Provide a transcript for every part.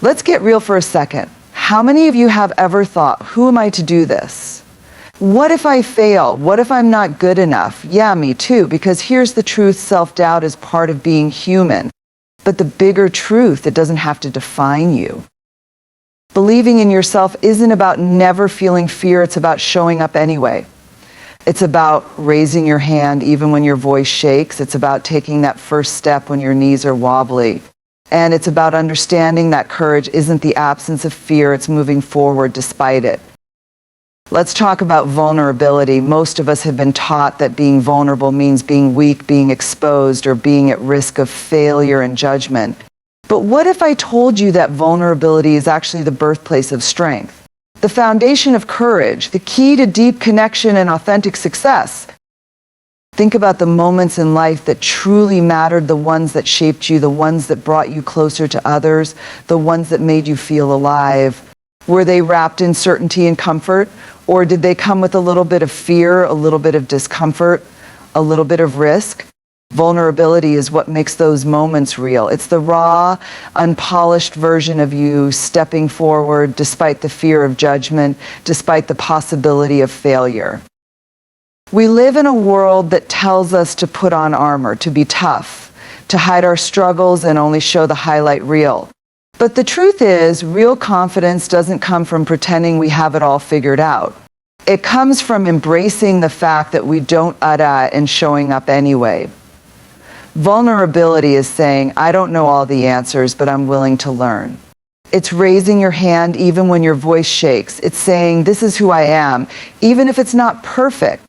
Let's get real for a second. How many of you have ever thought, who am I to do this? What if I fail? What if I'm not good enough? Yeah, me too, because here's the truth, self-doubt is part of being human. But the bigger truth, it doesn't have to define you. Believing in yourself isn't about never feeling fear, it's about showing up anyway. It's about raising your hand even when your voice shakes. It's about taking that first step when your knees are wobbly. And it's about understanding that courage isn't the absence of fear, it's moving forward despite it. Let's talk about vulnerability. Most of us have been taught that being vulnerable means being weak, being exposed, or being at risk of failure and judgment. But what if I told you that vulnerability is actually the birthplace of strength? The foundation of courage, the key to deep connection and authentic success. Think about the moments in life that truly mattered, the ones that shaped you, the ones that brought you closer to others, the ones that made you feel alive. Were they wrapped in certainty and comfort, or did they come with a little bit of fear, a little bit of discomfort, a little bit of risk? Vulnerability is what makes those moments real. It's the raw, unpolished version of you stepping forward despite the fear of judgment, despite the possibility of failure. We live in a world that tells us to put on armor, to be tough, to hide our struggles and only show the highlight reel. But the truth is, real confidence doesn't come from pretending we have it all figured out. It comes from embracing the fact that we don't and showing up anyway. Vulnerability is saying, I don't know all the answers, but I'm willing to learn. It's raising your hand even when your voice shakes. It's saying, this is who I am, even if it's not perfect.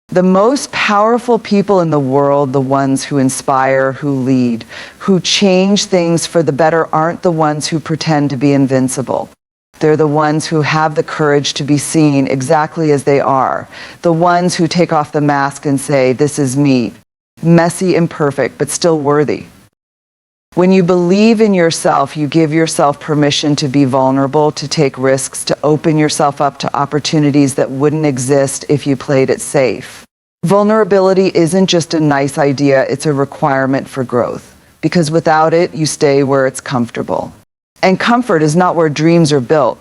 The most powerful people in the world, the ones who inspire, who lead, who change things for the better, aren't the ones who pretend to be invincible. They're the ones who have the courage to be seen exactly as they are. The ones who take off the mask and say, this is me. Messy, imperfect, but still worthy. When you believe in yourself, you give yourself permission to be vulnerable, to take risks, to open yourself up to opportunities that wouldn't exist if you played it safe. Vulnerability isn't just a nice idea, it's a requirement for growth. Because without it, you stay where it's comfortable. And comfort is not where dreams are built.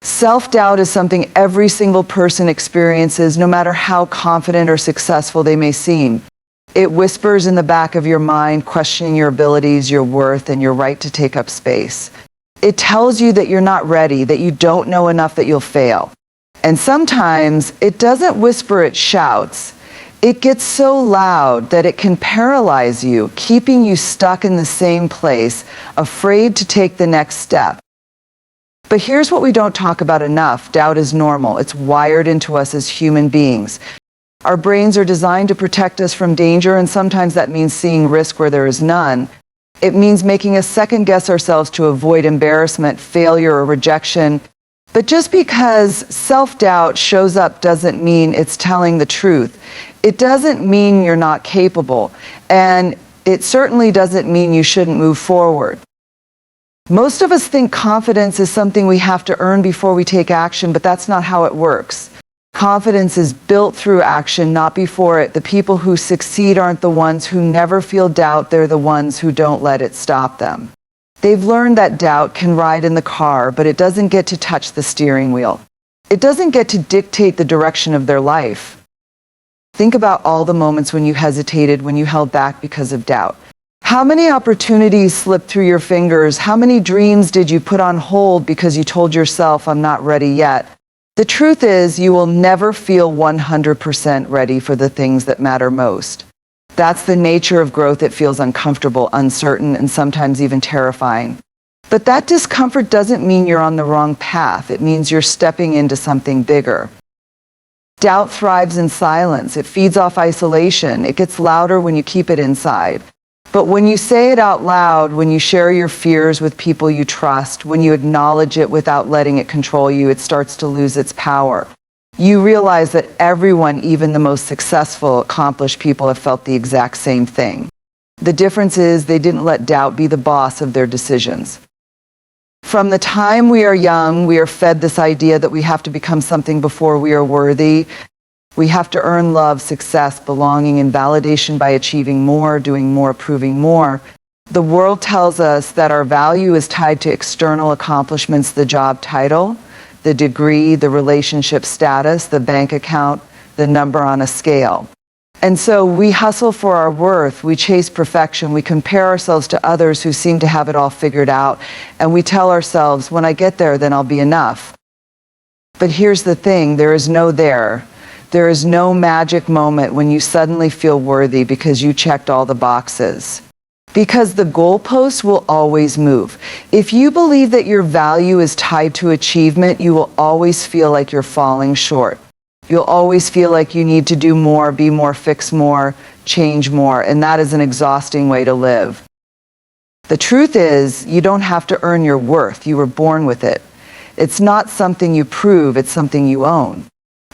Self-doubt is something every single person experiences, no matter how confident or successful they may seem. It whispers in the back of your mind, questioning your abilities, your worth, and your right to take up space. It tells you that you're not ready, that you don't know enough, that you'll fail. And sometimes it doesn't whisper, it shouts. It gets so loud that it can paralyze you, keeping you stuck in the same place, afraid to take the next step. But here's what we don't talk about enough. Doubt is normal. It's wired into us as human beings. Our brains are designed to protect us from danger, and sometimes that means seeing risk where there is none. It means making us second-guess ourselves to avoid embarrassment, failure, or rejection. But just because self-doubt shows up doesn't mean it's telling the truth. It doesn't mean you're not capable, and it certainly doesn't mean you shouldn't move forward. Most of us think confidence is something we have to earn before we take action, but that's not how it works. Confidence is built through action, not before it. The people who succeed aren't the ones who never feel doubt, they're the ones who don't let it stop them. They've learned that doubt can ride in the car, but it doesn't get to touch the steering wheel. It doesn't get to dictate the direction of their life. Think about all the moments when you hesitated, when you held back because of doubt. How many opportunities slipped through your fingers? How many dreams did you put on hold because you told yourself, I'm not ready yet? The truth is, you will never feel 100% ready for the things that matter most. That's the nature of growth. It feels uncomfortable, uncertain, and sometimes even terrifying. But that discomfort doesn't mean you're on the wrong path. It means you're stepping into something bigger. Doubt thrives in silence. It feeds off isolation. It gets louder when you keep it inside. But when you say it out loud, when you share your fears with people you trust, when you acknowledge it without letting it control you, it starts to lose its power. You realize that everyone, even the most successful, accomplished people, have felt the exact same thing. The difference is they didn't let doubt be the boss of their decisions. From the time we are young, we are fed this idea that we have to become something before we are worthy. We have to earn love, success, belonging, and validation by achieving more, doing more, proving more. The world tells us that our value is tied to external accomplishments, the job title, the degree, the relationship status, the bank account, the number on a scale. And so we hustle for our worth, we chase perfection, we compare ourselves to others who seem to have it all figured out, and we tell ourselves, when I get there, then I'll be enough. But here's the thing, there is no there. There is no magic moment when you suddenly feel worthy because you checked all the boxes. Because the goalposts will always move. If you believe that your value is tied to achievement, you will always feel like you're falling short. You'll always feel like you need to do more, be more, fix more, change more, and that is an exhausting way to live. The truth is, you don't have to earn your worth. You were born with it. It's not something you prove, it's something you own.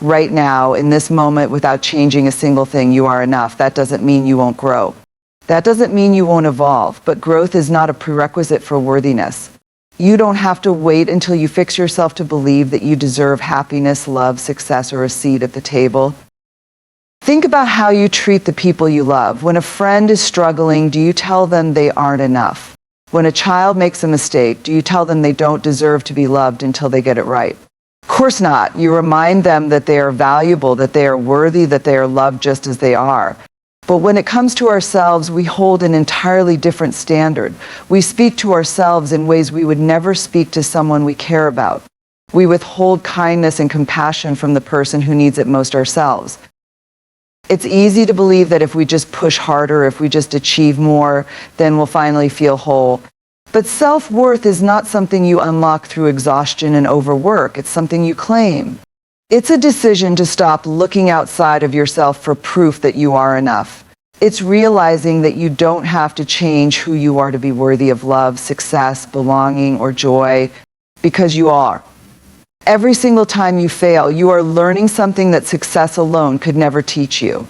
Right now, in this moment, without changing a single thing, you are enough. That doesn't mean you won't grow. That doesn't mean you won't evolve, but growth is not a prerequisite for worthiness. You don't have to wait until you fix yourself to believe that you deserve happiness, love, success, or a seat at the table. Think about how you treat the people you love. When a friend is struggling, do you tell them they aren't enough? When a child makes a mistake, do you tell them they don't deserve to be loved until they get it right? Of course not. You remind them that they are valuable, that they are worthy, that they are loved just as they are. But when it comes to ourselves, we hold an entirely different standard. We speak to ourselves in ways we would never speak to someone we care about. We withhold kindness and compassion from the person who needs it most ourselves. It's easy to believe that if we just push harder, if we just achieve more, then we'll finally feel whole. But self-worth is not something you unlock through exhaustion and overwork. It's something you claim. It's a decision to stop looking outside of yourself for proof that you are enough. It's realizing that you don't have to change who you are to be worthy of love, success, belonging, or joy, because you are. Every single time you fail, you are learning something that success alone could never teach you.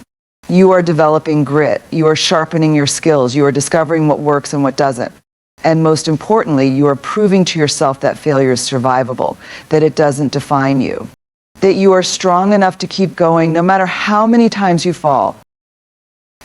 You are developing grit. You are sharpening your skills. You are discovering what works and what doesn't. And most importantly, you are proving to yourself that failure is survivable, that it doesn't define you, that you are strong enough to keep going no matter how many times you fall.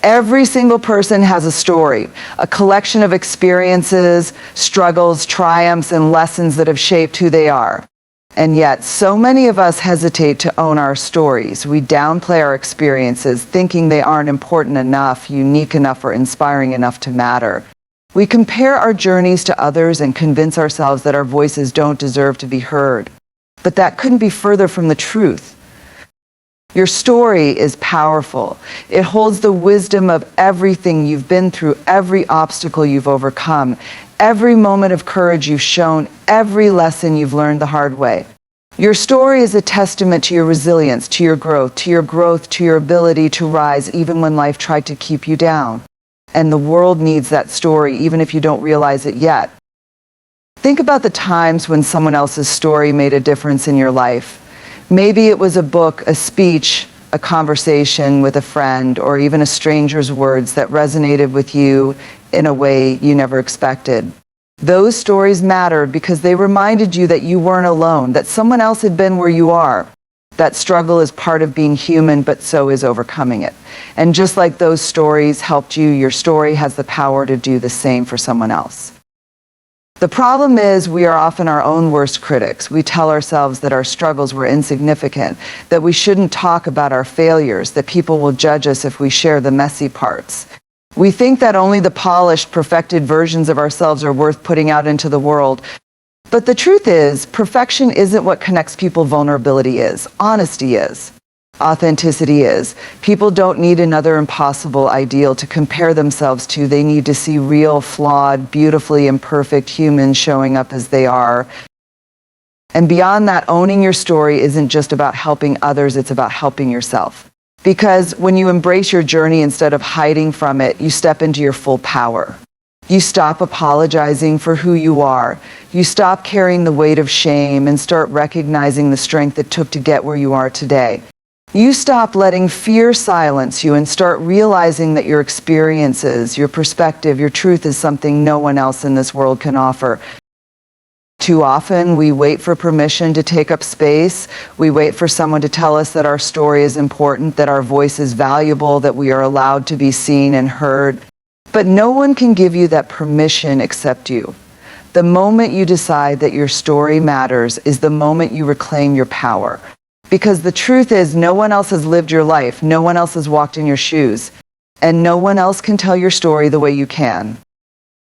Every single person has a story, a collection of experiences, struggles, triumphs, and lessons that have shaped who they are. And yet, so many of us hesitate to own our stories. We downplay our experiences, thinking they aren't important enough, unique enough, or inspiring enough to matter. We compare our journeys to others and convince ourselves that our voices don't deserve to be heard. But that couldn't be further from the truth. Your story is powerful. It holds the wisdom of everything you've been through, every obstacle you've overcome, every moment of courage you've shown, every lesson you've learned the hard way. Your story is a testament to your resilience, to your growth, to your ability to rise even when life tried to keep you down. And the world needs that story, even if you don't realize it yet. Think about the times when someone else's story made a difference in your life. Maybe it was a book, a speech, a conversation with a friend, or even a stranger's words that resonated with you in a way you never expected. Those stories mattered because they reminded you that you weren't alone, that someone else had been where you are. That struggle is part of being human, but so is overcoming it. And just like those stories helped you, your story has the power to do the same for someone else. The problem is we are often our own worst critics. We tell ourselves that our struggles were insignificant, that we shouldn't talk about our failures, that people will judge us if we share the messy parts. We think that only the polished, perfected versions of ourselves are worth putting out into the world. But the truth is, perfection isn't what connects people. Vulnerability is. Honesty is. Authenticity is. People don't need another impossible ideal to compare themselves to. They need to see real, flawed, beautifully imperfect humans showing up as they are. And beyond that, owning your story isn't just about helping others, it's about helping yourself. Because when you embrace your journey instead of hiding from it, you step into your full power. You stop apologizing for who you are. You stop carrying the weight of shame and start recognizing the strength it took to get where you are today. You stop letting fear silence you and start realizing that your experiences, your perspective, your truth is something no one else in this world can offer. Too often, we wait for permission to take up space. We wait for someone to tell us that our story is important, that our voice is valuable, that we are allowed to be seen and heard. But no one can give you that permission except you. The moment you decide that your story matters is the moment you reclaim your power. Because the truth is, no one else has lived your life, no one else has walked in your shoes, and no one else can tell your story the way you can.